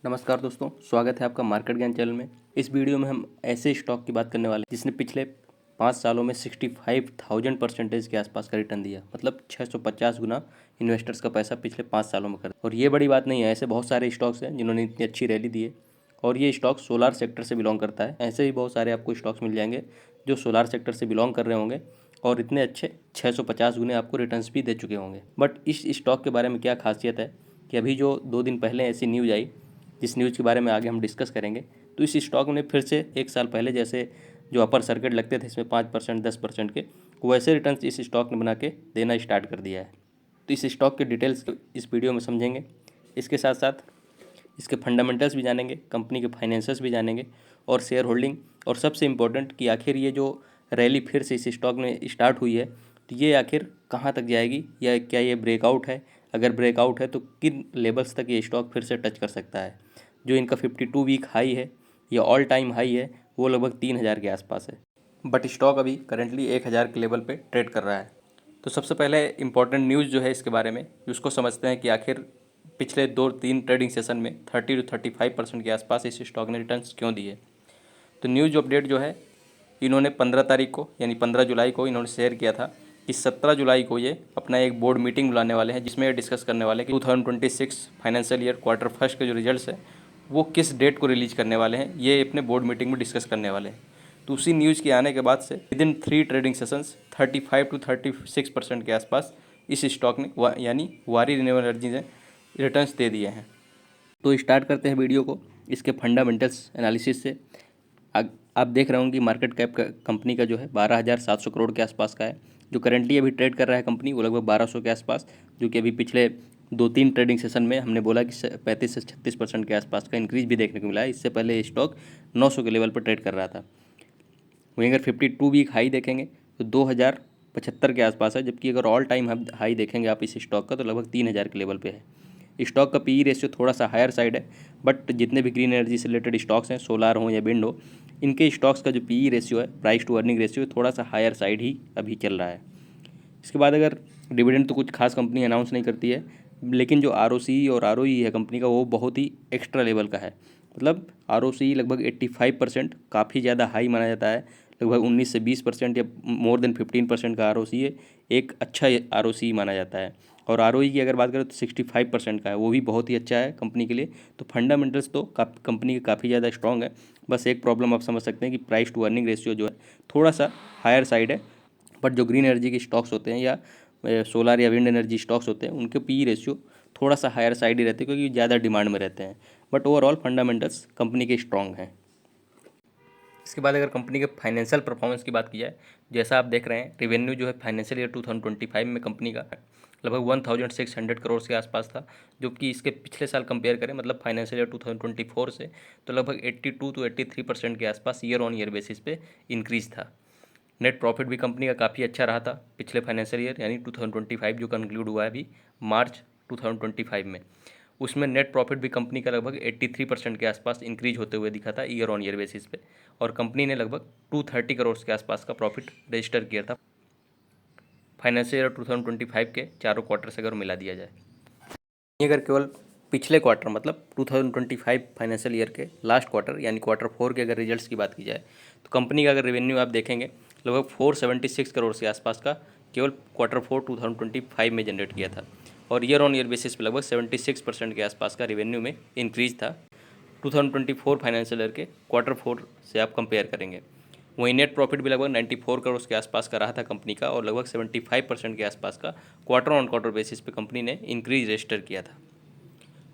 नमस्कार दोस्तों, स्वागत है आपका मार्केट ज्ञान चैनल में। इस वीडियो में हम ऐसे स्टॉक की बात करने वाले हैं जिसने पिछले 5 सालों में 65,000% के आसपास का रिटर्न दिया, मतलब 650 गुना इन्वेस्टर्स का पैसा पिछले 5 सालों में कर। और ये बड़ी बात नहीं है, ऐसे बहुत सारे स्टॉक्स हैं जिन्होंने इतनी अच्छी रैली दी है और ये स्टॉक सोलार सेक्टर से बिलोंग करता है। ऐसे ही बहुत सारे आपको स्टॉक्स मिल जाएंगे जो सोलार सेक्टर से बिलोंग कर रहे होंगे और इतने अच्छे 650 गुने आपको रिटर्न्स भी दे चुके होंगे। बट इस स्टॉक के बारे में क्या खासियत है कि अभी जो 2 दिन पहले ऐसी न्यूज़ आई, जिस न्यूज़ के बारे में आगे हम डिस्कस करेंगे, तो इस स्टॉक ने फिर से 1 साल पहले जैसे जो अपर सर्किट लगते थे इसमें 5% 10% के, वैसे रिटर्न्स इस स्टॉक ने बना के देना स्टार्ट कर दिया है। तो इस स्टॉक के डिटेल्स इस वीडियो में समझेंगे। इसके साथ साथ इसके फंडामेंटल्स भी जानेंगे, कंपनी के फाइनेंसेस भी जानेंगे और शेयर होल्डिंग, और सबसे इम्पोर्टेंट कि आखिर ये जो रैली फिर से इस स्टॉक में स्टार्ट हुई है तो ये आखिर कहाँ तक जाएगी, या क्या ये ब्रेकआउट है? अगर ब्रेकआउट है तो किन लेवल्स तक ये स्टॉक फिर से टच कर सकता है? जो इनका 52 वीक हाई है या ऑल टाइम हाई है वो लगभग 3,000 के आसपास है, बट स्टॉक अभी करेंटली 1,000 के लेवल पे ट्रेड कर रहा है। तो सबसे पहले इंपॉर्टेंट न्यूज़ जो है इसके बारे में, उसको समझते हैं कि आखिर पिछले 2-3 ट्रेडिंग सेशन में 30 to 35% के आसपास इस स्टॉक ने रिटर्न्स क्यों दिए। तो न्यूज़ अपडेट जो है इन्होंने 15 तारीख को यानी 15 जुलाई को इन्होंने शेयर किया था कि 17 जुलाई को ये अपना एक बोर्ड मीटिंग बुलाने वाले हैं जिसमें ये डिस्कस करने वाले हैं कि 2026 फाइनेंशियल ईयर क्वार्टर फर्स्ट के जो रिजल्ट्स है वो किस डेट को रिलीज करने वाले हैं, ये अपने बोर्ड मीटिंग में डिस्कस करने वाले हैं। तो उसी न्यूज़ के आने के बाद से with in 3 trading sessions 35 to 36% के आसपास इस स्टॉक ने यानी वारी रिन्यूएबल एनर्जी ने रिटर्न्स दे दिए हैं। तो स्टार्ट करते हैं वीडियो को इसके फंडामेंटल्स एनालिसिस से। आप देख रहे होंगे मार्केट कैप कंपनी का जो है 12,700 करोड़ के आसपास का है। जो करंटली अभी ट्रेड कर रहा है कंपनी वो लगभग 1,200 के आसपास, जो कि अभी पिछले 2-3 ट्रेडिंग सेशन में हमने बोला कि 35 से 36% के आसपास का इंक्रीज भी देखने को मिला है। इससे पहले ये स्टॉक 900 के लेवल पर ट्रेड कर रहा था। वहीं अगर 52 वीक हाई देखेंगे तो 2,075 के आसपास है, जबकि अगर ऑल टाइम हाई देखेंगे आप इस स्टॉक का तो लगभग 3,000 के लेवल पे है। स्टॉक का पीई रेशियो थोड़ा सा हायर साइड है, बट जितने भी ग्रीन एनर्जी से रिलेटेड स्टॉक्स हैं, सोलार हो या विंड हो, इनके स्टॉक्स का जो पीई रेशियो है, प्राइस टू अर्निंग रेशियो, थोड़ा सा हायर साइड ही अभी चल रहा है। इसके बाद अगर डिविडेंड तो कुछ खास कंपनी अनाउंस नहीं करती है, लेकिन जो आरओसी और आरओई है कंपनी का वो बहुत ही एक्स्ट्रा लेवल का है। मतलब आरओसी लगभग 85%, काफ़ी ज़्यादा हाई माना जाता है। लगभग 19 से 20% या मोर देन 15% का आरओसी है, एक अच्छा आरओसी माना जाता है। और आरओई की अगर बात करें तो 65% का है, वो भी बहुत ही अच्छा है कंपनी के लिए। तो फंडामेंटल्स तो कंपनी के काफ़ी ज़्यादा स्ट्रॉन्ग है। बस एक प्रॉब्लम आप समझ सकते हैं कि प्राइस टू अर्निंग रेशियो जो है थोड़ा सा हायर साइड है। बट जो ग्रीन एनर्जी के स्टॉक्स होते हैं या सोलर या विंड एनर्जी स्टॉक्स होते हैं उनके पी रेशियो थोड़ा सा हायर साइड ही रहते हैं क्योंकि ज़्यादा डिमांड में रहते हैं। बट ओवरऑल फंडामेंटल्स कंपनी के स्ट्रॉन्ग हैं। इसके बाद अगर कंपनी के फाइनेंशियल परफॉर्मेंस की बात की जाए, जैसा आप देख रहे हैं रिवेन्यू जो है फाइनेंशियल ईयर 2025 में कंपनी का लगभग 1,600 करोड़ के आसपास था, जो कि इसके पिछले साल कंपेयर करें मतलब फाइनेंशियल ईयर 2024 से तो लगभग 82 to 83% के आसपास ईयर ऑन ईयर बेसिस पे इंक्रीज था। नेट प्रॉफिट भी कंपनी का काफ़ी अच्छा रहा था पिछले फाइनेंशियल ईयर यानी 2025 जो कंक्लूड हुआ है अभी मार्च 2025 में, उसमें नेट प्रॉफिट भी कंपनी का लगभग 83% के आसपास इंक्रीज होते हुए दिखा था ईयर ऑन ईयर बेसिस पे, और कंपनी ने लगभग 230 करोड़ के आसपास का प्रॉफिट रजिस्टर किया था फाइनेंशियल ईयर 2025 के चारों क्वार्टर से अगर मिला दिया जाए। अगर केवल पिछले क्वार्टर मतलब 2025 फाइनेंशियल ईयर के लास्ट क्वार्टर यानी क्वार्टर 4 के अगर रिजल्ट्स की बात की जाए तो कंपनी का अगर रेवेन्यू आप देखेंगे लगभग 476 करोड़ के आसपास का केवल क्वार्टर 4 2025 में जनरेट किया था, और ईयर ऑन ईयर बेसिस पे लगभग 76% के आसपास का रेवेन्यू में इंक्रीज था 2024 फाइनेंशियल ईयर के क्वार्टर 4 से आप कंपेयर करेंगे। वहीं नेट प्रॉफिट भी लगभग 94 करोड़ के आसपास का रहा था कंपनी का, और लगभग 75% के आसपास का क्वार्टर ऑन क्वार्टर बेसिस पे कंपनी ने इंक्रीज रजिस्टर किया था,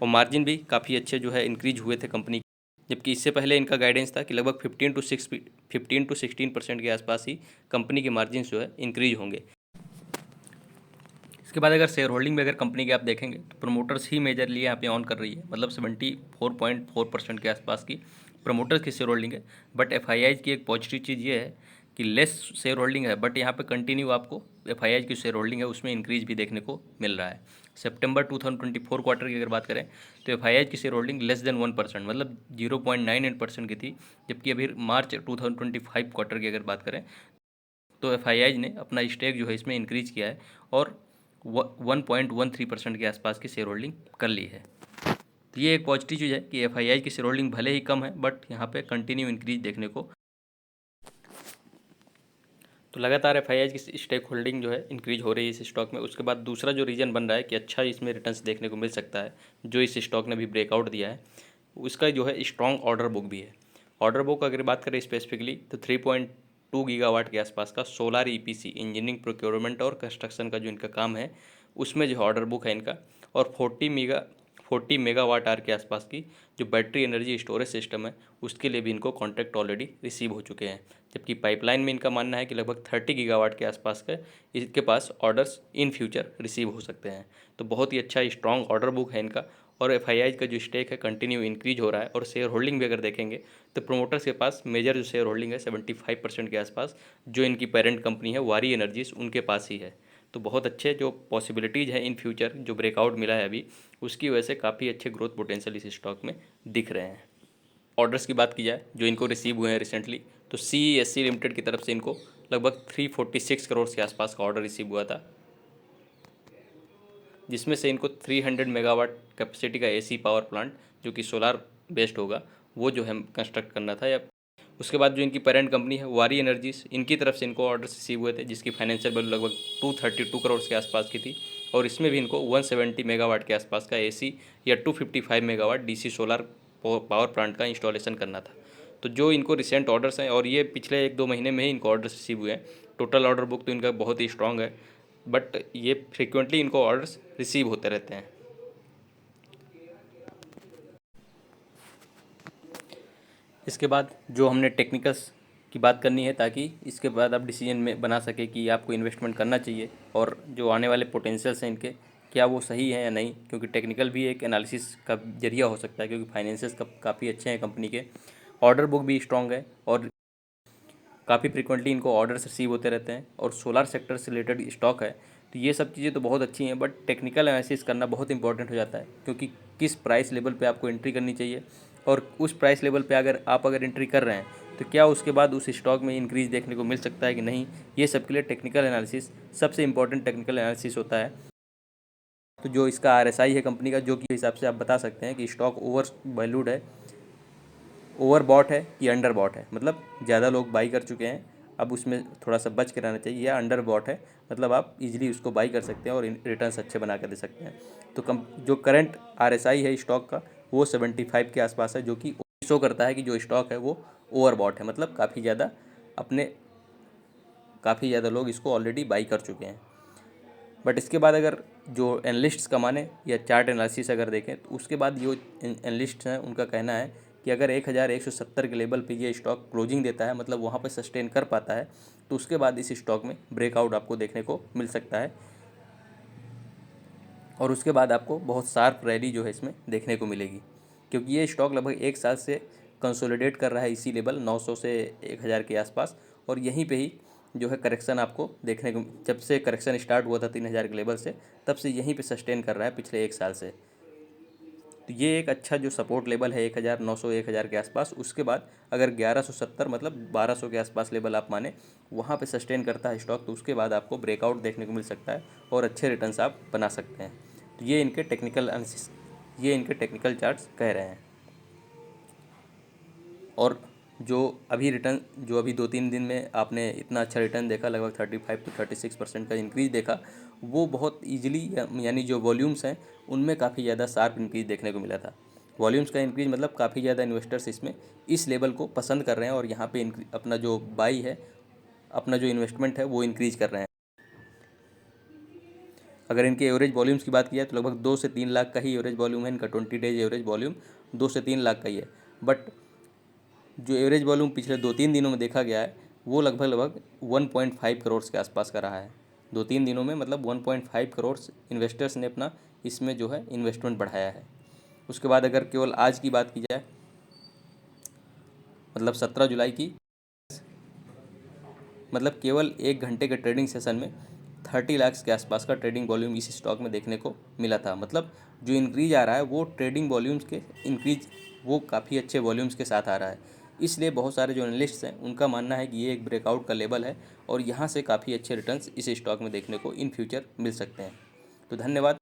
और मार्जिन भी काफ़ी अच्छे जो है इंक्रीज हुए थे कंपनी, जबकि इससे पहले इनका गाइडेंस था कि लगभग 15 to 16% के आसपास ही कंपनी के मार्जिन जो है इंक्रीज होंगे। इसके बाद अगर शेयर होल्डिंग में अगर कंपनी के आप देखेंगे तो प्रमोटर्स ही मेजरली यहाँ पे ऑन कर रही है, मतलब 74.4% के आसपास की प्रमोटर्स की शेयर होल्डिंग है। बट एफआईआईज की एक पॉजिटिव चीज़ ये है कि लेस शेयर होल्डिंग है, बट यहाँ पे कंटिन्यू आपको एफआईआईज की शेयर होल्डिंग है उसमें इंक्रीज भी देखने को मिल रहा है। सितंबर 2024 क्वार्टर की अगर बात करें तो एफआईआईज की शेयर होल्डिंग लेस देन 1% मतलब 0.98% की थी, जबकि अभी मार्च 2025 क्वार्टर की अगर बात करें तो एफआईआईज ने अपना स्टेक जो है इसमें इंक्रीज किया है और 1.13% के आसपास की शेयर होल्डिंग कर ली है। तो ये एक पॉजिटिव चीज़ है कि FII की शेयर होल्डिंग भले ही कम है बट यहाँ पे कंटिन्यू इंक्रीज देखने को। तो लगातार FII की स्टेक होल्डिंग जो है इंक्रीज हो रही है इस स्टॉक में। उसके बाद दूसरा जो रीज़न बन रहा है कि अच्छा इसमें रिटर्न्स देखने को मिल सकता है, जो इस स्टॉक ने भी ब्रेकआउट दिया है, उसका जो है स्ट्रॉन्ग ऑर्डर बुक भी है। ऑर्डर बुक अगर बात करें स्पेसिफिकली तो 3.2 गीगावाट के आसपास का सोलार EPC इंजीनियरिंग प्रोक्योरमेंट और कंस्ट्रक्शन का जो इनका काम है उसमें जो ऑर्डर बुक है इनका, और 40 मेगावाट आर के आसपास की जो बैटरी एनर्जी स्टोरेज सिस्टम है उसके लिए भी इनको कॉन्ट्रैक्ट ऑलरेडी रिसीव हो चुके हैं। जबकि पाइपलाइन में इनका मानना है कि लगभग 30 गीगावाट के आसपास का इसके पास ऑर्डर्स इन फ्यूचर रिसीव हो सकते हैं। तो बहुत ही अच्छा स्ट्रॉन्ग ऑर्डर बुक है इनका, और FII का जो स्टेक है कंटिन्यू इंक्रीज हो रहा है। और शेयर होल्डिंग भी अगर देखेंगे तो प्रोमोटर्स के पास मेजर जो शेयर होल्डिंग है 75% के आसपास, जो इनकी पेरेंट कंपनी है वारी एनर्जीज उनके पास ही है। तो बहुत अच्छे जो पॉसिबिलिटीज़ हैं इन फ्यूचर जो ब्रेकआउट मिला है अभी, उसकी वजह से काफ़ी अच्छे ग्रोथ पोटेंशियल इस स्टॉक में दिख रहे हैं। ऑर्डर्स की बात की जाए जो इनको रिसीव हुए हैं रिसेंटली, तो CESC लिमिटेड की तरफ से इनको लगभग 346 करोड़ के आसपास का ऑर्डर रिसीव हुआ था, जिसमें से इनको 300 मेगावाट कैपेसिटी का AC पावर प्लांट जो कि सोलार बेस्ड होगा वो जो है कंस्ट्रक्ट करना था। या उसके बाद जो इनकी पेरेंट कंपनी है वारी एनर्जीज, इनकी तरफ से इनको ऑर्डर रिसीव हुए थे जिसकी फाइनेंशियल वैल्यू लगभग 232 करोड़ के आसपास की थी, और इसमें भी इनको 170 मेगावाट के आसपास का AC या 255 megawatt DC solar power plant का इंस्टॉलेशन करना था। तो जो इनको रिसेंट ऑर्डर्स हैं और ये पिछले 1-2 महीने में ही इनको ऑर्डर्स रिसीव हुए हैं। टोटल ऑर्डर बुक तो इनका बहुत ही स्ट्रॉन्ग है, बट ये फ्रिक्वेंटली इनको ऑर्डर्स रिसीव होते रहते हैं। इसके बाद जो हमने टेक्निकल्स की बात करनी है ताकि इसके बाद आप डिसीजन में बना सके कि आपको इन्वेस्टमेंट करना चाहिए और जो आने वाले पोटेंशियल्स हैं इनके क्या वो सही है या नहीं, क्योंकि टेक्निकल भी एक एनालिसिस का जरिया हो सकता है, क्योंकि फाइनेंसेस काफ़ी अच्छे हैं कंपनी के, ऑर्डर बुक भी स्ट्रॉन्ग है और काफ़ी फ्रिक्वेंटली इनको ऑर्डर्स रिसीव होते रहते हैं, और सोलार सेक्टर से रिलेटेड स्टॉक है। तो ये सब चीज़ें तो बहुत अच्छी हैं, बट टेक्निकल एनालिसिस करना बहुत इंपॉर्टेंट हो जाता है, क्योंकि किस प्राइस लेवल पे आपको एंट्री करनी चाहिए, और उस प्राइस लेवल पे अगर एंट्री कर रहे हैं तो क्या उसके बाद उस स्टॉक में इंक्रीज़ देखने को मिल सकता है कि नहीं। ये सब के लिए टेक्निकल एनालिसिस सबसे इंपॉर्टेंट टेक्निकल एनालिसिस होता है। तो जो इसका RSI है कंपनी का, जो कि हिसाब से आप बता सकते हैं कि स्टॉक ओवर वैल्यूड है, ओवर बॉट है या अंडर बॉट है, मतलब ज़्यादा लोग बाई कर चुके हैं, अब उसमें थोड़ा सा बच के रहना चाहिए, या अंडर बॉट है मतलब आप इजीली उसको बाई कर सकते हैं और रिटर्न्स अच्छे बना कर दे सकते हैं। तो जो करंट RSI है स्टॉक का वो 75 के आसपास है, जो कि शो करता है कि जो स्टॉक है वो ओवर बॉट है, मतलब काफ़ी ज़्यादा लोग इसको ऑलरेडी बाई कर चुके हैं। बट इसके बाद अगर जो एनालिस्ट्स का माने या चार्ट एनालिसिस अगर देखें तो उसके बाद जो एनालिस्ट हैं उनका कहना है कि अगर 1170 के लेवल पे ये स्टॉक क्लोजिंग देता है, मतलब वहाँ पर सस्टेन कर पाता है, तो उसके बाद इस स्टॉक में ब्रेकआउट आपको देखने को मिल सकता है, और उसके बाद आपको बहुत शार्प रैली जो है इसमें देखने को मिलेगी, क्योंकि ये स्टॉक लगभग 1 साल से कंसोलिडेट कर रहा है इसी लेवल 900 से 1000 के आसपास, और यहीं पे ही जो है करेक्शन आपको देखने को, जब से करेक्शन स्टार्ट हुआ था 3000 के लेवल से, तब से यहीं पे सस्टेन कर रहा है पिछले 1 साल से। तो ये एक अच्छा जो सपोर्ट लेवल है 1900 1000 के आसपास, उसके बाद अगर 1170 मतलब 1200 के आसपास लेवल आप माने वहाँ पे सस्टेन करता है स्टॉक, तो उसके बाद आपको ब्रेकआउट देखने को मिल सकता है और अच्छे रिटर्न्स आप बना सकते हैं। तो ये इनके टेक्निकल चार्ट्स कह रहे हैं। और जो अभी 2-3 दिन में आपने इतना अच्छा रिटर्न देखा, लगभग 35 to 36% का इंक्रीज़ देखा, वो बहुत ईजिली यानी जो वॉल्यूम्स हैं उनमें काफ़ी ज़्यादा शार्प इंक्रीज़ देखने को मिला था। वॉल्यूम्स का इंक्रीज़ मतलब काफ़ी ज़्यादा इन्वेस्टर्स इसमें इस लेवल को पसंद कर रहे हैं, और यहाँ पे अपना जो बाई है, अपना जो इन्वेस्टमेंट है वो इंक्रीज़ कर रहे हैं। अगर इनके एवरेज वॉल्यूम्स की बात की जाए तो लगभग 2 से 3 लाख का ही एवरेज वॉल्यूम है इनका, 20 डेज एवरेज वॉल्यूम 2 से 3 लाख का ही है। बट जो एवरेज वॉल्यूम पिछले 2-3 दिनों में देखा गया है वो लगभग 1.5 करोड़ के आसपास का रहा है। 2-3 दिनों में मतलब 1.5 करोड़ इन्वेस्टर्स ने अपना इसमें जो है इन्वेस्टमेंट बढ़ाया है। उसके बाद अगर केवल आज की बात की जाए, मतलब 17 जुलाई की, मतलब केवल 1 घंटे के ट्रेडिंग सेशन में 30 लाख के आसपास का ट्रेडिंग वॉल्यूम इस स्टॉक में देखने को मिला था। मतलब जो इंक्रीज आ रहा है वो ट्रेडिंग वॉल्यूम्स के इंक्रीज वो काफ़ी अच्छे वॉल्यूम्स के साथ आ रहा है। इसलिए बहुत सारे जो एनालिस्ट्स हैं उनका मानना है कि ये एक ब्रेकआउट का लेवल है, और यहाँ से काफ़ी अच्छे रिटर्न्स इस स्टॉक में देखने को इन फ्यूचर मिल सकते हैं। तो धन्यवाद।